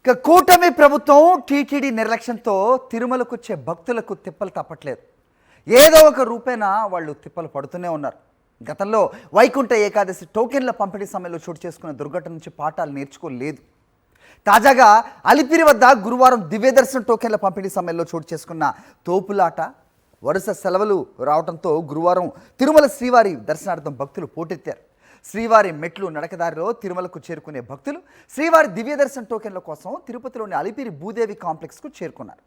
ఇక కూటమి ప్రభుత్వం టీటీడీ నిర్లక్ష్యంతో తిరుమలకు వచ్చే భక్తులకు తిప్పలు తప్పట్లేదు. ఏదో ఒక రూపేణా వాళ్ళు తిప్పలు పడుతూనే ఉన్నారు. గతంలో వైకుంఠ ఏకాదశి టోకెన్ల పంపిణీ సమయంలో చోటు చేసుకున్న దుర్ఘటన నుంచి పాఠాలు నేర్చుకోలేదు. తాజాగా అలిపిరి వద్ద గురువారం దివ్యదర్శనం టోకెన్ల పంపిణీ సమయంలో చోటు చేసుకున్న తోపులాట, వరుస సెలవులు రావడంతో గురువారం తిరుమల శ్రీవారి దర్శనార్థం భక్తులు పోటెత్తారు. శ్రీవారి మెట్లు నడకదారిలో తిరుమలకు చేరుకునే భక్తులు శ్రీవారి దివ్యదర్శన టోకెన్ల కోసం తిరుపతిలోని అలిపిరి భూదేవి కాంప్లెక్స్కు చేరుకున్నారు.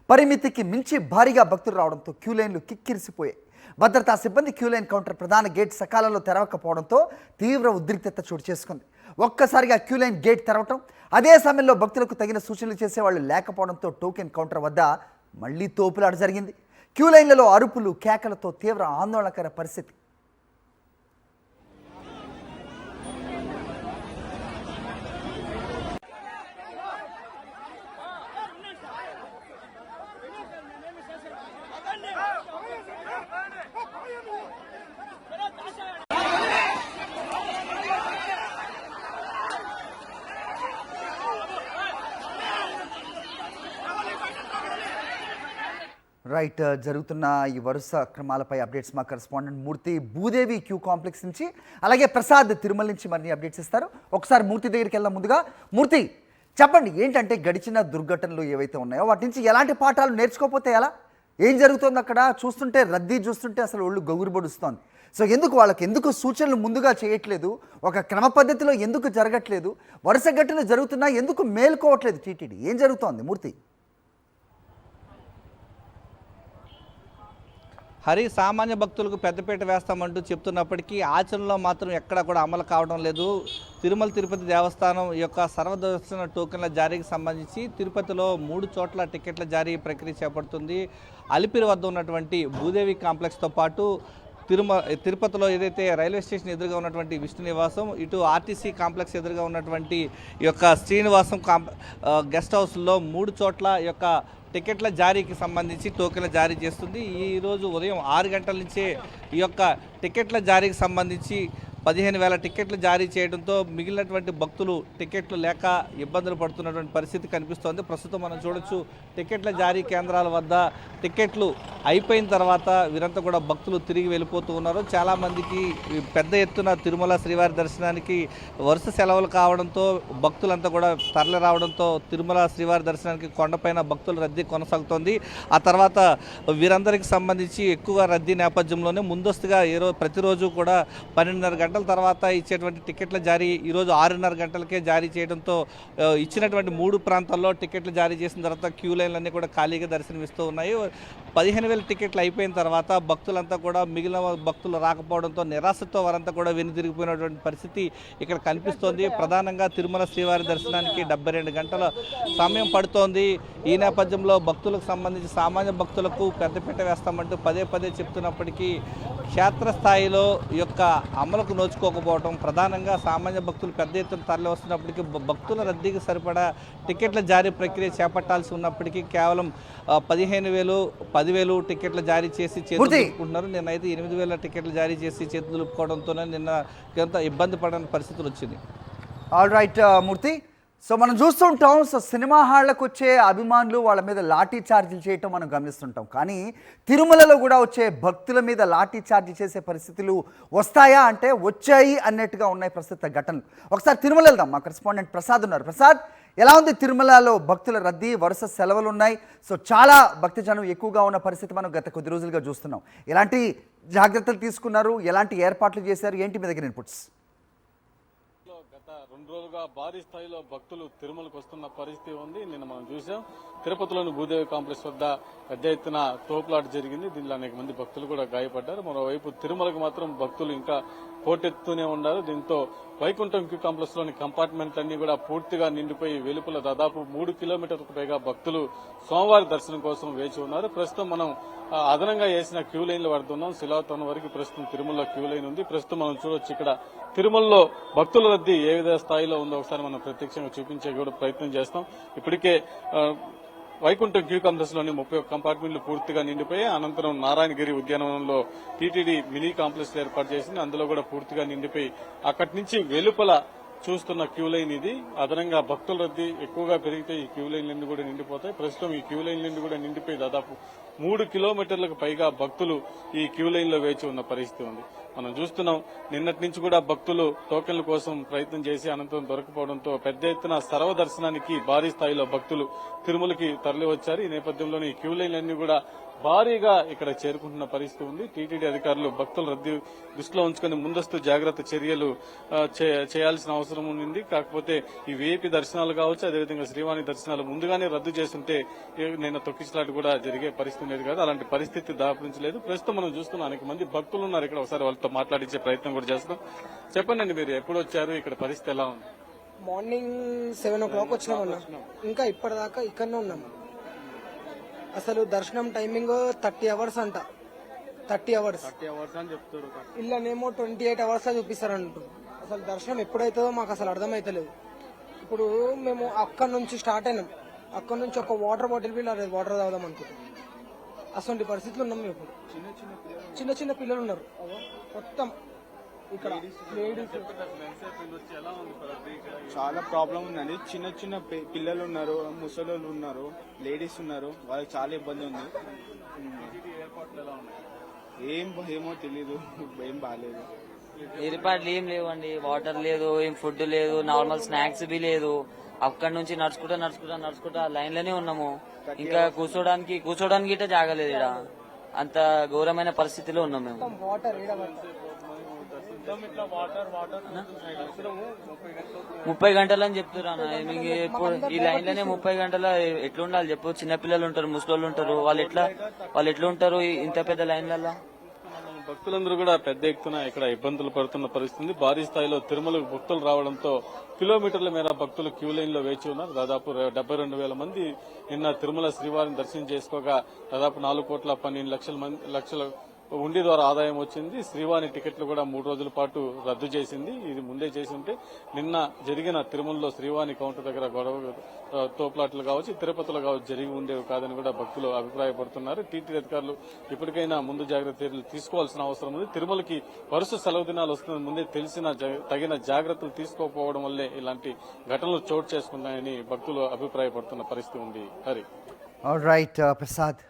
పరిమితికి మించి భారీగా భక్తులు రావడంతో క్యూలైన్లు కిక్కిరిసిపోయాయి. భద్రతా సిబ్బంది క్యూలైన్ కౌంటర్ ప్రధాన గేట్ సకాలంలో తెరవకపోవడంతో తీవ్ర ఉద్రిక్తత చోటు చేసుకుంది. ఒక్కసారిగా క్యూలైన్ గేట్ తెరవటం, అదే సమయంలో భక్తులకు తగిన సూచనలు చేసేవాళ్ళు లేకపోవడంతో టోకెన్ కౌంటర్ వద్ద మళ్లీ తోపులాట జరిగింది. క్యూలైన్లలో అరుపులు, కేకలతో తీవ్ర ఆందోళనకర పరిస్థితి. రైట్, జరుగుతున్న ఈ వరుస క్రమాలపై అప్డేట్స్ మా కరెస్పాండెంట్ మూర్తి భూదేవి క్యూ కాంప్లెక్స్ నుంచి, అలాగే ప్రసాద్ తిరుమల నుంచి మరిన్ని అప్డేట్స్ ఇస్తారు. ఒకసారి మూర్తి దగ్గరికి వెళ్దాం. ముందుగా మూర్తి చెప్పండి, ఏంటంటే గడిచిన దుర్ఘటనలు ఏవైతే ఉన్నాయో వాటి నుంచి ఎలాంటి పాఠాలు నేర్చుకోకపోతే ఎలా? ఏం జరుగుతుంది అక్కడ? చూస్తుంటే రద్దీ చూస్తుంటే అసలు ఒళ్ళు గగురుబడుస్తోంది. సో ఎందుకు సూచనలు ముందుగా చేయట్లేదు? ఒక క్రమ పద్ధతిలో ఎందుకు జరగట్లేదు? వరుస ఘటనలు జరుగుతున్నా ఎందుకు మేల్కోవట్లేదు టీటీడీ? ఏం జరుగుతోంది మూర్తి? హరి, సామాన్య భక్తులకు పెద్దపీట వేస్తామంటూ చెప్తున్నప్పటికీ ఆచరణలో మాత్రం ఎక్కడా కూడా అమలు కావడం లేదు. తిరుమల తిరుపతి దేవస్థానం యొక్క సర్వదర్శన టోకెన్ల జారీకి సంబంధించి తిరుపతిలో 3 చోట్ల టికెట్ల జారీ ప్రక్రియ చేపడుతుంది. అలిపిరి వద్ద ఉన్నటువంటి భూదేవి కాంప్లెక్స్తో పాటు తిరుపతిలో ఏదైతే రైల్వే స్టేషన్ ఎదురుగా ఉన్నటువంటి విష్ణు నివాసం, ఇటు ఆర్టీసీ కాంప్లెక్స్ ఎదురుగా ఉన్నటువంటి ఈ యొక్క శ్రీనివాసం గెస్ట్ హౌస్లో 3 చోట్ల ఈ యొక్క టికెట్ల జారీకి సంబంధించి టోకెన్ల జారీ చేస్తుంది. ఈరోజు ఉదయం 6 గంటల నుంచే ఈ యొక్క టికెట్ల జారీకి సంబంధించి 15,000 టికెట్లు జారీ చేయడంతో మిగిలినటువంటి భక్తులు టికెట్లు లేక ఇబ్బందులు పడుతున్నటువంటి పరిస్థితి కనిపిస్తోంది. ప్రస్తుతం మనం చూడొచ్చు, టికెట్ల జారీ కేంద్రాల వద్ద టికెట్లు అయిపోయిన తర్వాత వీరంతా కూడా భక్తులు తిరిగి వెళ్ళిపోతూ ఉన్నారు. చాలామందికి పెద్ద ఎత్తున తిరుమల శ్రీవారి దర్శనానికి వరుస సెలవులు కావడంతో భక్తులంతా కూడా తరలి రావడంతో తిరుమల శ్రీవారి దర్శనానికి కొండపైన భక్తుల రద్దీ కొనసాగుతోంది. ఆ తర్వాత వీరందరికీ సంబంధించి ఎక్కువగా రద్దీ నేపథ్యంలోనే ముందస్తుగా ప్రతిరోజు కూడా 12:30 గంటల తర్వాత ఇచ్చేటువంటి టికెట్ల జారీ ఈరోజు 6:30 గంటలకే జారీ చేయడంతో ఇచ్చినటువంటి 3 ప్రాంతాల్లో టికెట్లు జారీ చేసిన తర్వాత క్యూ లైన్లన్నీ కూడా ఖాళీగా దర్శనమిస్తూ ఉన్నాయి. 15,000 టికెట్లు అయిపోయిన తర్వాత భక్తులంతా కూడా మిగిలిన భక్తులు రాకపోవడంతో నిరాశతో వారంతా కూడా వెనుదిరిగిపోయినటువంటి పరిస్థితి ఇక్కడ కనిపిస్తోంది. ప్రధానంగా తిరుమల శ్రీవారి దర్శనానికి 72 గంటల సమయం పడుతోంది. ఈ నేపథ్యంలో భక్తులకు సంబంధించి సామాన్య భక్తులకు పెద్దపీట వేస్తామంటూ పదే చెప్తున్నప్పటికీ క్షేత్రస్థాయిలో యొక్క అమలుకు నోచుకోకపోవడం, ప్రధానంగా సామాన్య భక్తులు పెద్ద ఎత్తున తరలి వస్తున్నప్పటికీ భక్తుల రద్దీకి సరిపడా టికెట్ల జారీ ప్రక్రియ చేపట్టాల్సి ఉన్నప్పటికీ కేవలం 15,000, 10,000 టికెట్లు జారీ చేసి చేతులు దులుపుకుంటున్నారు. నిన్నైతే 8,000 టికెట్లు జారీ చేసి చేతులు దులుపుకోవడంతోనే నిన్న కొంత ఇబ్బంది పడని పరిస్థితులు వచ్చింది. ఆల్ రైట్ మూర్తి, సో మనం చూస్తుంటాం, సో సినిమా హాళ్లకు వచ్చే అభిమానులు వాళ్ళ మీద లాఠీ చార్జీలు చేయటం మనం గమనిస్తుంటాం. కానీ తిరుమలలో కూడా వచ్చే భక్తుల మీద లాఠీ చార్జీ చేసే పరిస్థితులు వస్తాయా అంటే వచ్చాయి అన్నట్టుగా ఉన్నాయి ప్రస్తుత ఘటనలు. ఒకసారి తిరుమల వెళ్దాం. మా కరెస్పాండెంట్ ప్రసాద్ ఉన్నారు. ప్రసాద్, ఎలా ఉంది తిరుమలలో భక్తుల రద్దీ? వరుస సెలవులు ఉన్నాయి. సో చాలా భక్తజనం ఎక్కువగా ఉన్న పరిస్థితి మనం గత కొద్ది రోజులుగా చూస్తున్నాం. ఎలాంటి జాగ్రత్తలు తీసుకున్నారు? ఎలాంటి ఏర్పాట్లు చేశారు? ఏంటి మీ దగ్గర ఇన్పుట్స్? గత 2 రోజులుగా భారీ స్థాయిలో భక్తులు తిరుమలకు వస్తున్న పరిస్థితి ఉంది. నిన్న మనం చూసాం, తిరుపతిలోని భూదేవి కాంప్లెక్స్ వద్ద పెద్ద ఎత్తున తోపులాట జరిగింది. దీనిలో అనేక మంది భక్తులు కూడా గాయపడ్డారు. మరోవైపు తిరుమలకు మాత్రం భక్తులు ఇంకా పోటెత్తుతూనే ఉన్నారు. దీంతో వైకుంఠం క్యూ కాంప్లెక్స్ లోని కంపార్ట్మెంట్లన్నీ కూడా పూర్తిగా నిండిపోయి వెలుపల దాదాపు 3 కిలోమీటర్లకు పైగా భక్తులు సోమవారి దర్శనం కోసం వేచి ఉన్నారు. ప్రస్తుతం మనం అదనంగా వేసిన క్యూ లైన్లు పడుతున్నాం. శిలావతరణం వరకు ప్రస్తుతం తిరుమలలో క్యూ లైన్ ఉంది. ప్రస్తుతం మనం చూడొచ్చు, ఇక్కడ తిరుమలలో భక్తుల రద్దీ ఏ విధ స్థాయిలో ఉందో ఒకసారి మనం ప్రత్యక్షంగా చూపించే కూడా ప్రయత్నం చేస్తాం. ఇప్పటికే వైకుంఠం క్యూ కాంప్లెక్స్ లోని 31 కంపార్ట్మెంట్లు పూర్తిగా నిండిపోయి, అనంతరం నారాయణగిరి ఉద్యానవనంలో టీటీడీ మినీ కాంప్లెక్స్ ఏర్పాటు చేసింది. అందులో కూడా పూర్తిగా నిండిపోయి అక్కడి నుంచి వెలుపల చూస్తున్న క్యూ లైన్ ఇది. అదనంగా భక్తుల రద్దీ ఎక్కువగా పెరిగితే ఈ క్యూ లైన్లన్నీ కూడా నిండిపోతాయి. ప్రస్తుతం ఈ క్యూ లైన్లన్నీ కూడా నిండిపోయి దాదాపు 3 కిలోమీటర్లకు పైగా భక్తులు ఈ క్యూ లైన్ లో వేచి ఉన్న పరిస్థితి ఉంది. మనం చూస్తున్నాం, నిన్నటి నుంచి కూడా భక్తులు టోకెన్ల కోసం ప్రయత్నం చేసి అనంతరం దొరకపోవడంతో పెద్ద ఎత్తున సర్వదర్శనానికి భారీ స్థాయిలో భక్తులు తిరుమలకి తరలి వచ్చారు. ఈ నేపథ్యంలోనే ఈ క్యూ లైన్లన్నీ కూడా భారీగా ఇక్కడ చేరుకుంటున్న పరిస్థితి ఉంది. టీటీడీ అధికారులు భక్తుల రద్దీ దృష్టిలో ఉంచుకుని ముందస్తు జాగ్రత్త చర్యలు చేయాల్సిన అవసరం ఉంది. కాకపోతే ఈ వీఐపీ దర్శనాలు కావచ్చు, అదేవిధంగా శ్రీవాణి దర్శనాలు ముందుగానే రద్దు చేస్తుంటే నిన్న తొక్కిసలాట కూడా జరిగే పరిస్థితి ఉండేది కాదు. అలాంటి పరిస్థితి దాపురించలేదు. ప్రస్తుతం మనం చూస్తున్నాం అనేక మంది భక్తులు ఉన్నారు ఇక్కడ. ఒకసారి వాళ్ళతో మాట్లాడించే ప్రయత్నం కూడా చేస్తున్నాం. చెప్పండి, మీరు ఎప్పుడు వచ్చారు? ఇక్కడ పరిస్థితి ఎలా ఉంది? Morning 7 o'clock వచ్చినామన్నా. ఇంకా ఇప్పటిదాకా ఇక్కడనే ఉన్నాం. అసలు దర్శనం టైమింగ్ 30 hours అంట. 30 hours అని చెప్తారు. ఇల్లనేమో 28 hours చూపిస్తారంటు. అసలు దర్శనం ఎప్పుడైతుందో మాకు అసలు అర్థమైతలేదు. ఇప్పుడు మేము అక్కడి నుంచి స్టార్ట్ అయినాం. అక్కడి నుంచి ఒక వాటర్ బాటిల్ బిల్ అదే వాటర్ తాగుదాం అనుకుంటాం. అసలు పరిస్థితులు ఉన్నాం మేము ఇప్పుడు. చిన్న చిన్న పిల్లలు ఉన్నారు మొత్తం ఇక్కడ. లేడీస్ చాలా ప్రాబ్లం ఉందండి. చిన్న చిన్న పిల్లలు ఉన్నారు, ముసలోళ్ళు ఉన్నారు, లేడీస్ ఉన్నారు. వాళ్ళకి చాలా ఇబ్బంది ఉంది. ఏమో తెలీదు, ఏం బాగాలేదు. ఏర్పాట్లు ఏం లేవండి. వాటర్ లేదు, ఏం ఫుడ్ లేదు, నార్మల్ స్నాక్స్ బి లేదు. అక్కడి నుంచి నడుచుకుంటా లైన్ లోనే ఉన్నాము. ఇంకా కూర్చోడానికి ఇట్లా జాగలేదు. ఇక్కడ అంత ఘోరమైన పరిస్థితిలో ఉన్నాం మేము. వాటర్ 30 గంటలు అని చెప్తున్నారు. ఈ లైన్ లోనే 30 గంటల ఎట్లా ఉండాలి చెప్పు? చిన్నపిల్లలు ఉంటారు, ముసలోళ్ళు ఉంటారు. వాళ్ళు ఎట్లా ఉంటారు ఇంత పెద్ద లైన్లలో? భక్తులందరూ కూడా పెద్ద ఎత్తున ఇక్కడ ఇబ్బందులు పడుతున్న పరిస్థితి. భారీ స్థాయిలో తిరుమలకు భక్తులు రావడంతో కిలోమీటర్ల మేర భక్తులు క్యూ లైన్ లో వేచి ఉన్నారు. దాదాపు 72,000 మంది నిన్న తిరుమల శ్రీవారిని దర్శనం చేసుకోగా దాదాపు 4,12,00,000 ఉండి ద్వారా ఆదాయం వచ్చింది. శ్రీవాణి టికెట్లు కూడా 3 రోజుల పాటు రద్దు చేసింది. ఇది ముందే చేసి ఉంటే నిన్న జరిగిన తిరుమలలో శ్రీవాణి కౌంటర్ దగ్గర గొడవ తోపులాట్లు కావచ్చు, తిరుపతిలో కావచ్చు జరిగి ఉండేవి కాదని కూడా భక్తులు అభిప్రాయపడుతున్నారు. టీటీడీ అధికారులు ఇప్పటికైనా ముందు జాగ్రత్త చర్యలు తీసుకోవాల్సిన అవసరం ఉంది. తిరుమలకి వరుస సెలవు దినాలు వస్తున్న ముందే తగిన జాగ్రత్తలు తీసుకోకపోవడం వల్లే ఇలాంటి ఘటనలు చోటు చేసుకున్నాయని భక్తులు అభిప్రాయపడుతున్న పరిస్థితి ఉంది. Hari all right Prasad.